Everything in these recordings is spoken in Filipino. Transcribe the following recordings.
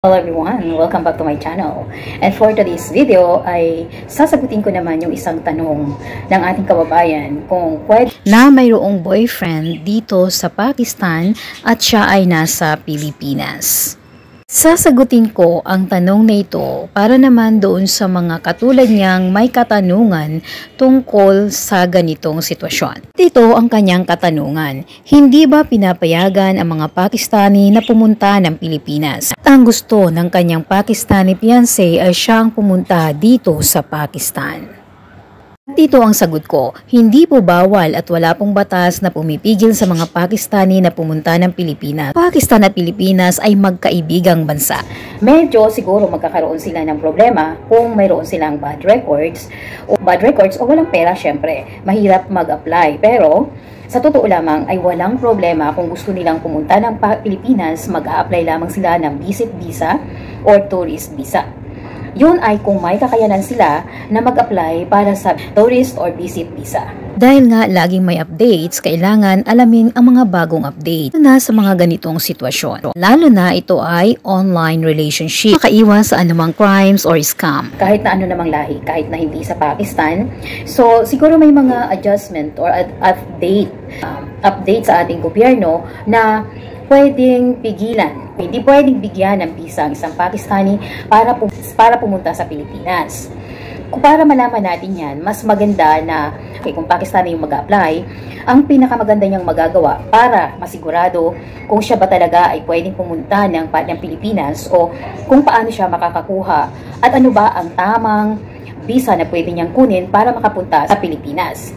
Hello everyone! Welcome back to my channel. And for today's video ay sasagutin ko naman yung isang tanong ng ating kababayan kung pwede na mayroong boyfriend dito sa Pakistan at siya ay nasa Pilipinas. Sasagutin ko ang tanong na ito para naman doon sa mga katulad niyang may katanungan tungkol sa ganitong sitwasyon. Dito ang kanyang katanungan, hindi ba pinapayagan ang mga Pakistani na pumunta ng Pilipinas? At ang gusto ng kanyang Pakistani fiancé ay siyang pumunta dito sa Pakistan. Dito ang sagot ko, hindi po bawal at wala pong batas na pumipigil sa mga Pakistani na pumunta ng Pilipinas. Pakistan at Pilipinas ay magkaibigang bansa. Medyo siguro magkakaroon sila ng problema kung mayroon silang bad records o walang pera syempre. Mahirap mag-apply pero sa totoo lamang ay walang problema kung gusto nilang pumunta ng Pilipinas, mag-a-apply lamang sila ng visit visa or tourist visa. Yun ay kung may kakayanan sila na mag-apply para sa tourist or visit visa. Dahil nga laging may updates, kailangan alamin ang mga bagong update na sa mga ganitong sitwasyon. Lalo na ito ay online relationship. Makaiwas sa anumang crimes or scam. Kahit na ano namang lahi, kahit na hindi sa Pakistan. So siguro may mga adjustment or update sa ating gobyerno na pwedeng pigilan. Hindi pwedeng bigyan ng visa ang isang Pakistani para pumunta sa Pilipinas. Kung para malaman natin yan, mas maganda na kung Pakistani yung mag-apply, ang pinakamaganda niyang magagawa para masigurado kung siya ba talaga ay pwedeng pumunta ng Pilipinas o kung paano siya makakakuha at ano ba ang tamang visa na pwede niyang kunin para makapunta sa Pilipinas.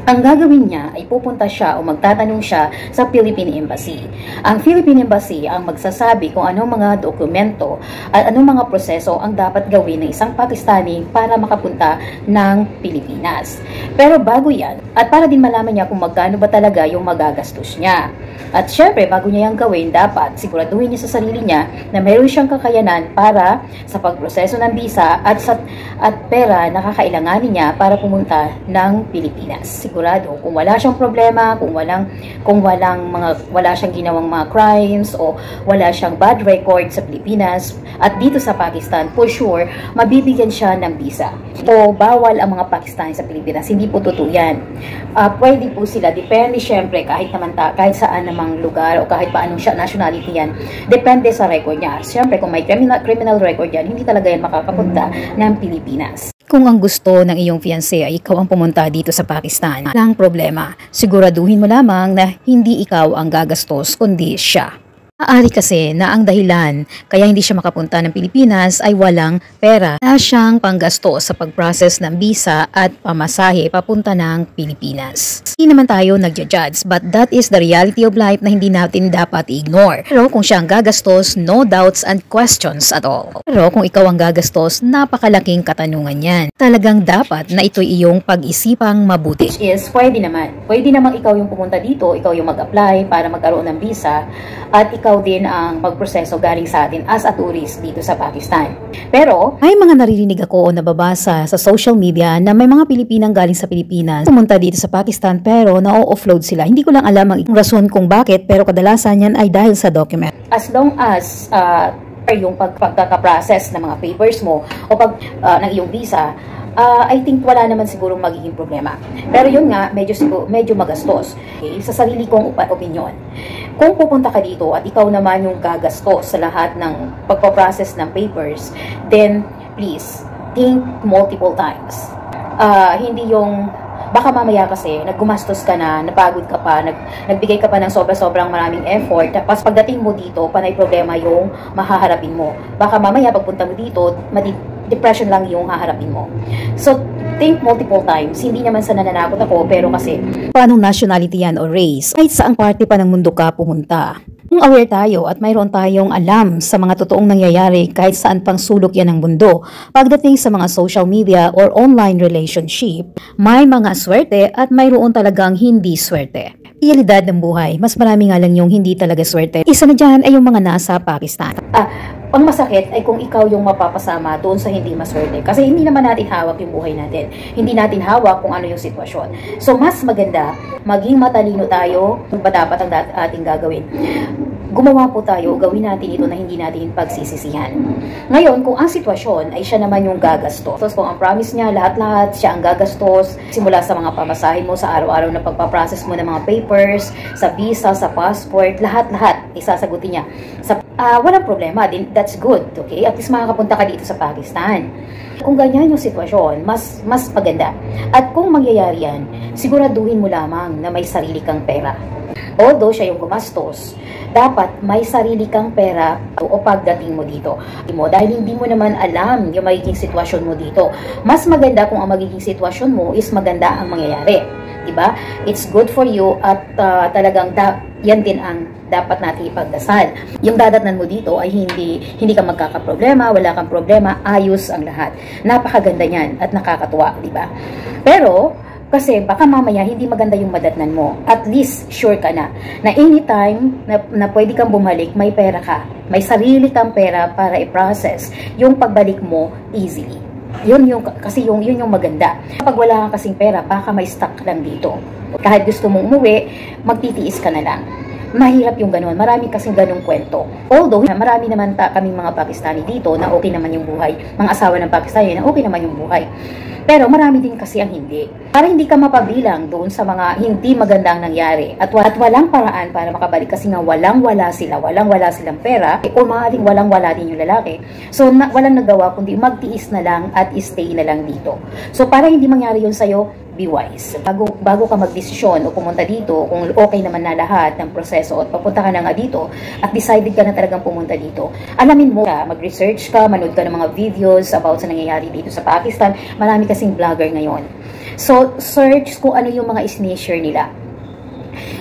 Ang gagawin niya ay pupunta siya o magtatanong siya sa Philippine Embassy. Ang Philippine Embassy ang magsasabi kung anong mga dokumento at anong mga proseso ang dapat gawin ng isang Pakistani para makapunta ng Pilipinas. Pero bago yan, at para din malaman niya kung magkano ba talaga yung magagastos niya. At syempre, bago niya yung gawin, dapat siguraduhin niya sa sarili niya na mayroon siyang kakayanan para sa pagproseso ng visa at pera na kakailanganin niya para pumunta ng Pilipinas. Sigurado kung wala siyang problema, kung wala siyang ginawang mga crimes o wala siyang bad record sa Pilipinas at dito sa Pakistan, for sure mabibigyan siya ng visa. O bawal ang mga Pakistani sa Pilipinas, hindi po totoo yan. Pwede po sila, depende syempre kahit saan namang lugar o kahit paanong siya nationality yan, depende sa record niya. Syempre kung may criminal record yan, hindi talaga yan makakapunta ng Pilipinas. Kung ang gusto ng iyong fiancé ay ikaw ang pumunta dito sa Pakistan, walang problema. Siguraduhin mo lamang na hindi ikaw ang gagastos, kundi siya. Maaari kasi na ang dahilan kaya hindi siya makapunta ng Pilipinas ay walang pera na siyang panggastos sa pag-process ng visa at pamasahe papunta ng Pilipinas. Hindi naman tayo nagja-judge, but that is the reality of life na hindi natin dapat i-ignore. Pero kung siya ang gagastos, no doubts and questions at all. Pero kung ikaw ang gagastos, napakalaking katanungan yan. Talagang dapat na ito'y iyong pag-isipang mabuti. Which is, pwede naman ikaw yung pumunta dito, ikaw yung mag-apply para magkaroon ng visa at ikaw din ang magproseso galing sa atin as a tourist dito sa Pakistan. Pero may mga naririnig ako o nababasa sa social media na may mga Pilipinang galing sa Pilipinas pumunta dito sa Pakistan pero na-offload sila. Hindi ko lang alam ang rason kung bakit pero kadalasan yan ay dahil sa document. As long as yung pagkakaprocess ng mga papers mo o ng iyong visa, I think wala naman siguro magiging problema. Pero yun nga, medyo magastos. Okay? Sa sarili kong opinion. Kung pupunta ka dito at ikaw naman yung gagastos sa lahat ng pagpaprocess ng papers, then please, think multiple times. Hindi yung baka mamaya kasi naggumastos ka na, napagod ka pa, nagbigay ka pa ng sobrang maraming effort, tapos pagdating mo dito, panay problema yung mahaharapin mo. Baka mamaya pagpunta mo dito, depression lang yung haharapin mo. So, think multiple times. Hindi naman sa nananakot ako, pero kasi paanong nationality yan o race? Kahit saang parte pa ng mundo ka pumunta. Kung aware tayo at mayroon tayong alam sa mga totoong nangyayari kahit saan pang sulok yan ng mundo, pagdating sa mga social media or online relationship, may mga swerte at mayroon talagang hindi swerte. Realidad ng buhay, mas marami nga lang yung hindi talaga swerte. Isa na dyan ay yung mga nasa Pakistan. Ang masakit ay kung ikaw yung mapapasama doon sa hindi maswerte. Kasi hindi naman natin hawak yung buhay natin. Hindi natin hawak kung ano yung sitwasyon. So, mas maganda, maging matalino tayo kung ba dapat ang ating gagawin. gumawa po tayo, gawin natin ito na hindi natin pagsisisihan. Ngayon, kung ang sitwasyon ay siya naman yung gagastos, kung ang promise niya, lahat-lahat siya ang gagastos, simula sa mga pamasahin mo, sa araw-araw na pagpaprocess mo ng mga papers, sa visa, sa passport, lahat-lahat, isasagutin niya. Walang problema, that's good, okay? At least makakapunta ka dito sa Pakistan. Kung ganyan yung sitwasyon, mas maganda. At kung mangyayari yan, siguraduhin mo lamang na may sarili kang pera. Although siya yung gumastos, dapat may sarili kang pera o pagdating mo dito. Dahil hindi mo naman alam yung magiging sitwasyon mo dito. Mas maganda kung ang magiging sitwasyon mo is maganda ang mangyayari. Diba? It's good for you at talagang yan din ang dapat natin ipagdasal. Yung dadatnan mo dito ay hindi ka magkakaproblema, wala kang problema, ayos ang lahat. Napakaganda niyan at nakakatuwa, diba? Pero kasi baka mamaya hindi maganda yung madatnan mo. At least sure ka na anytime na pwede kang bumalik, may pera ka. May sarili kang pera para i-process yung pagbalik mo easily. Yun yung maganda. Kapag wala kang kasing pera, baka may stuck lang dito. Kahit gusto mong umuwi, magtitiis ka na lang. Mahirap yung ganun. Marami kasing ganung kwento. Although, marami naman kaming mga Pakistani dito na okay naman yung buhay. Mga asawa ng Pakistani na okay naman yung buhay. Pero marami din kasi ang hindi. Para hindi ka mapabilang doon sa mga hindi magandang nangyari. At walang paraan para makabalik kasi nga walang-wala silang pera. O maaaring walang-wala din yung lalaki. So, walang nagawa kundi magtiis na lang at stay na lang dito. So, para hindi mangyari yun sa'yo, be wise. Bago ka magdesisyon o pumunta dito, kung okay naman na lahat ng proseso at papunta ka na nga dito at decided ka na talagang pumunta dito, alamin mo ka, mag-research ka, manood ka ng mga videos about sa nangyayari dito sa Pakistan. Marami kasing vlogger ngayon. So, search kung ano yung mga is-share nila.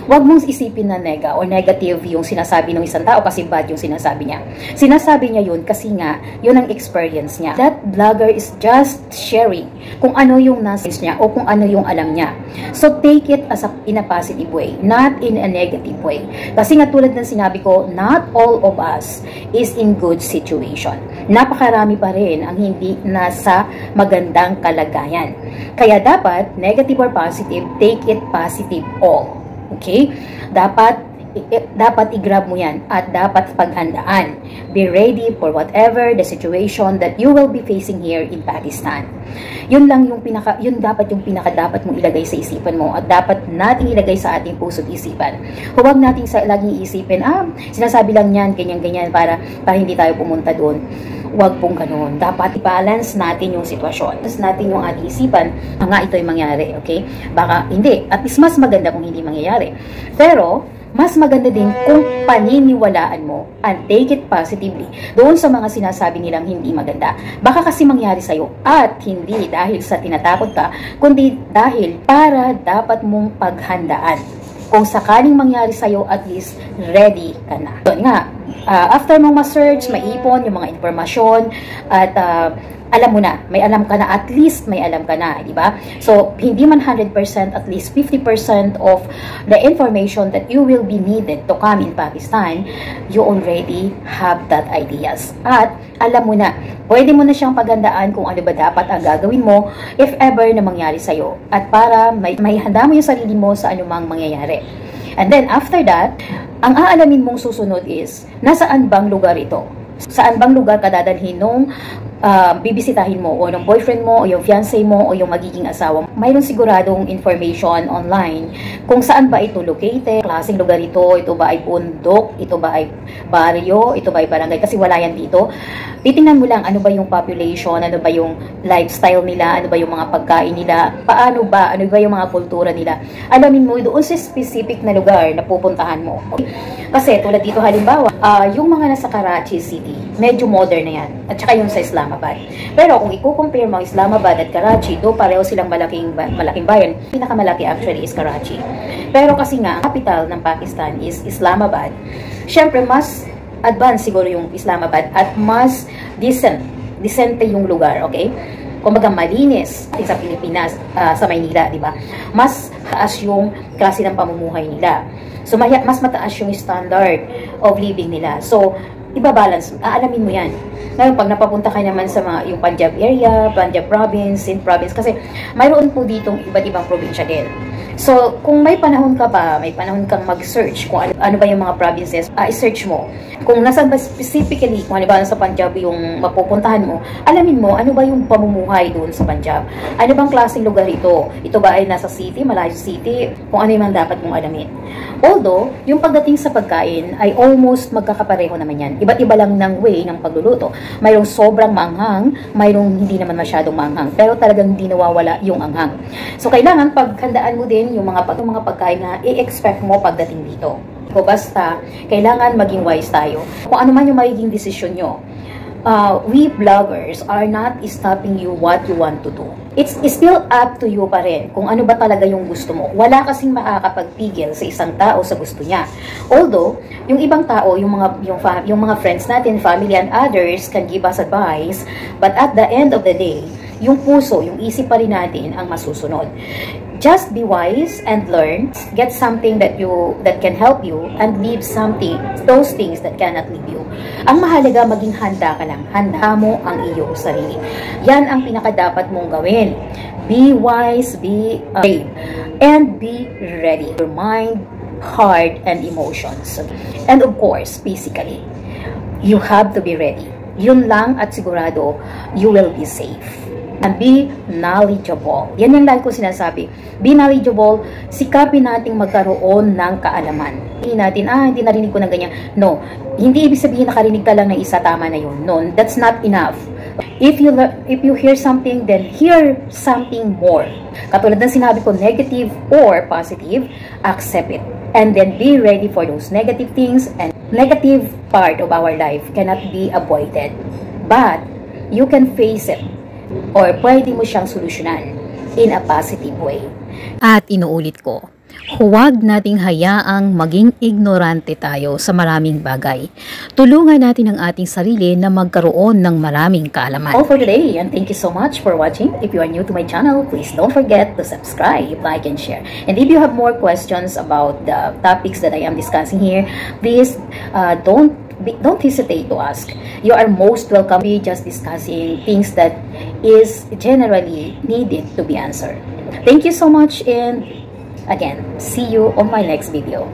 Huwag mong isipin na negative yung sinasabi ng isang tao kasi bad yung sinasabi niya. Sinasabi niya yun kasi nga, yun ang experience niya. That vlogger is just sharing kung ano yung nasa niya o kung ano yung alam niya. So, take it as in a positive way, not in a negative way. Kasi nga tulad ng sinabi ko, not all of us is in good situation. Napakarami pa rin ang hindi nasa magandang kalagayan. Kaya dapat, negative or positive, take it positive all. Okay? Dapat i-grab mo yan at dapat paghandaan. Be ready for whatever the situation that you will be facing here in Pakistan. Yun lang yung dapat mong ilagay sa isipan mo at dapat nating ilagay sa ating puso't isipan. Huwag nating laging isipin, sinasabi lang yan, ganyan-ganyan para hindi tayo pumunta doon. Huwag pong ganun. Dapat i-balance natin yung sitwasyon. Balance natin yung ating isipan, ito'y mangyari, okay? Baka hindi. At least mas maganda kung hindi mangyayari. Pero, mas maganda din kung paniniwalaan mo and take it positively doon sa mga sinasabi nilang hindi maganda. Baka kasi mangyari sa'yo at hindi dahil sa tinatakot ka, kundi dahil para dapat mong paghandaan. Kung sakaling mangyari sa'yo, at least ready ka na. Doon nga, after mong ma-search, maipon yung mga informasyon at alam mo na, may alam ka na, at least may alam ka na, di ba? So, hindi man 100%, at least 50% of the information that you will be needed to come in Pakistan, you already have that ideas. At alam mo na, pwede mo na siyang paghandaan kung ano ba dapat ang gagawin mo if ever na mangyari sa'yo. At para may handa mo yung sarili mo sa anumang mangyayari. And then, after that, ang aalamin mong susunod is, nasaan bang lugar ito? Saan bang lugar ka dadalhin nung bibisitahin mo o ng boyfriend mo o yung fiancé mo o yung magiging asawa mo. Mayroon siguradong information online kung saan ba ito located, klaseng lugar ito ba ay bundok, ito ba ay baryo, ito ba ay barangay, kasi wala yan dito. Titingnan mo lang ano ba yung population, ano ba yung lifestyle nila, ano ba yung mga pagkain nila, ano ba yung mga kultura nila. Alamin mo doon sa specific na lugar na pupuntahan mo. Kasi tulad dito halimbawa, yung mga nasa Karachi City, medyo modern na yan. At saka yung sa Islamabad. Pero kung i-compare mo Islamabad at Karachi, do pareho silang malaking bayan. Pinakamalaki actually is Karachi. Pero kasi nga, capital ng Pakistan is Islamabad. Syempre, mas advanced siguro yung Islamabad at mas decente yung lugar, okay? Kumbaga malinis sa Pilipinas, sa Maynila, di ba? Mas taas yung klase ng pamumuhay nila. So, mas mataas yung standard of living nila. So, ibabalance, aalamin mo yan. Ngayon, pag napapunta ka naman sa yung Punjab area, Punjab province, Sindh province, kasi mayroon po ditong iba't ibang probinsya din. So, kung may panahon ka ba, may panahon kang mag-search kung ano ba yung mga provinces, i-search mo. Kung nasan ba specifically, kung ano ba sa Punjab yung mapupuntahan mo, alamin mo ano ba yung pamumuhay doon sa Punjab. Ano bang klaseng lugar ito? Ito ba ay nasa city, malayo city, kung ano yung dapat mong alamin. Although, yung pagdating sa pagkain ay almost magkakapareho naman yan. Iba't iba lang ng way ng pagluluto. Mayroong sobrang maanghang, mayroong hindi naman masyadong maanghang, pero talagang hindi nawawala yung anghang. So, kailangan paghandaan mo din yung mga pagkain na i-expect mo pagdating dito. O basta, kailangan maging wise tayo. Kung ano man yung magiging desisyon nyo, we vloggers are not stopping you what you want to do. It's still up to you pa rin kung ano ba talaga yung gusto mo. Wala kasing makakapagpigil sa isang tao sa gusto niya. Although, yung ibang tao, yung mga friends natin, family and others can give us advice, but at the end of the day, yung puso, yung isip pa rin natin ang masusunod. Just be wise and learn. Get something that can help you and leave those things that cannot leave you. Ang mahalaga, maging handa ka lang. Handa mo ang iyong sarili. Yan ang pinakadapat mong gawin. Be wise, be brave, and be ready. Your mind, heart, and emotions. And of course, physically, you have to be ready. Yun lang at sigurado, you will be safe. And be knowledgeable. Yan yung lagi ko sinasabi. Be knowledgeable, sikapin nating magkaroon ng kaalaman. Hindi natin, hindi narinig ko ng ganyan. No, hindi ibig sabihin nakarinig ka lang ng isa, tama na yun. No, that's not enough. If you hear something, then hear something more. Katulad ng sinabi ko, negative or positive, accept it. And then be ready for those negative things, and negative part of our life cannot be avoided. But you can face it. Or pwede mo siyang solusyonan in a positive way. At inuulit ko, huwag nating hayaang maging ignorante tayo sa maraming bagay. Tulungan natin ang ating sarili na magkaroon ng maraming kaalaman. All for today, and thank you so much for watching. If you are new to my channel, please don't forget to subscribe, like, and share. And if you have more questions about the topics that I am discussing here, please don't hesitate to ask. You are most welcome. We just discussing things that is generally needed to be answered. Thank you so much, and again, see you on my next video.